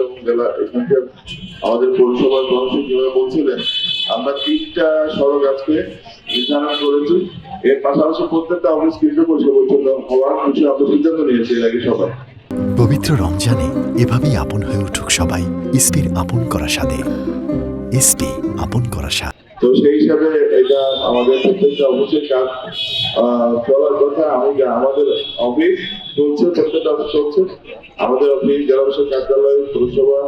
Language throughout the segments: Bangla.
এবং জেলা এখানকার আমাদের পৌরসভার কর্মসূচি যেভাবে বলছিলেন, আমরা 3টা সড়ক আজকে নির্ধারণ করেছি। এর পাশাপাশি প্রত্যেকটা অফিস কেন্দ্র পরিষেবা পরিচ্ছন্ন হওয়ার বিষয়ে আমরা সিদ্ধান্ত নিয়েছি এর আগে সবাই। পবিত্র রমজানে এভাবেই আপন হয়ে উঠুক সবাই ইসপির আপন করা স্বাদে। ইসপি আপন করা স্বাদ। তো সেই হিসাবে এটা আমাদের প্রত্যেকটা অফিসের কাজ চলার কথা। আমাদের অফিস চলছে, প্রত্যেকটা অফিস চলছে। আমাদের অফিস জেলা পরিষদ কার্যালয়, পৌরসভা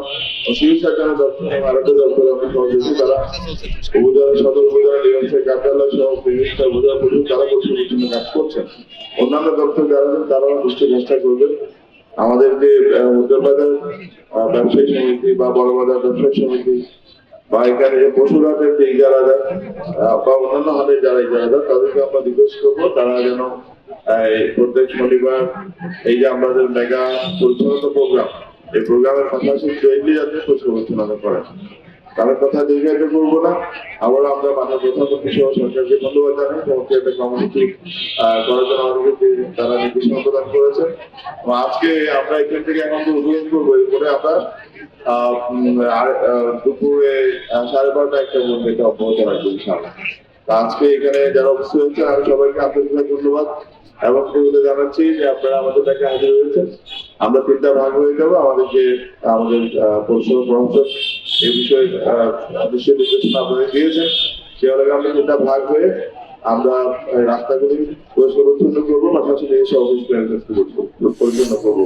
ও সিভিল সার্জন দপ্তর এবং আরেকটা দপ্তরে আমি সহযোগী তারা উপজেলা সদর উপজেলা ডিএমসি কার্যালয় সহ বিভিন্ন উপজেলা পরিষদ তারা পরিচ্ছন্ন কাজ করছেন। অন্যান্য দপ্তর যারা আছেন তারাও নিশ্চয়ই চেষ্টা করবেন। আমাদের যে মধ্যবাজার ব্যবসায়ী সমিতি বা বড় বাজার ব্যবসায়ী সমিতি বা এখানে যে পশুরহাটের যে ইজারাদার বা অন্যান্য হাটের যারা ইজারাদার তাদেরকে আমরা রিকোয়েস্ট করবো তারা যেন প্রত্যেক শনিবার এই যে আমাদের মেগা পরিচ্ছন্নতা প্রোগ্রাম, এই প্রোগ্রামের পাশাপাশি ডেইলি যাতে পরিচ্ছন্নতা করেন। তাদের কথা দীর্ঘায়িত করবো না। আবার আমরা মাননীয় প্রধানমন্ত্রী সহ সরকারকে ধন্যবাদ জানাই সমস্ত একটা কর্মসূচি করার জন্য আমাদেরকে তারা নির্দেশনা প্রদান করেছেন। আজকে আমরা এখান থেকে এখন তো উদ্বোধন করবো, এরপরে আমরা দুপুরে 12:30 একটা মধ্যে এটা অব্যাহত রাখবো ইনশাআল্লাহ। আজকে এখানে যারা উপস্থিত হয়েছে আমি সবাইকে আন্তরিকভাবে ধন্যবাদ এবং সেগুলো জানাচ্ছি যে আপনারা আমাদের ডাকে হাজির হয়েছেন। আমরা 3টা ভাগ হয়ে যাবো। আমাদের পরিষদ প্রশাসক এই বিষয়ে নিশ্চয় নির্দেশনা আপনাদের দিয়েছেন। সে এলাকা আমরা 3টা ভাগ হয়ে আমরা রাস্তাগুলি পরিষ্কার পরিচ্ছন্ন করবো, পাশাপাশি অফিস পরিচ্ছন্ন করবো।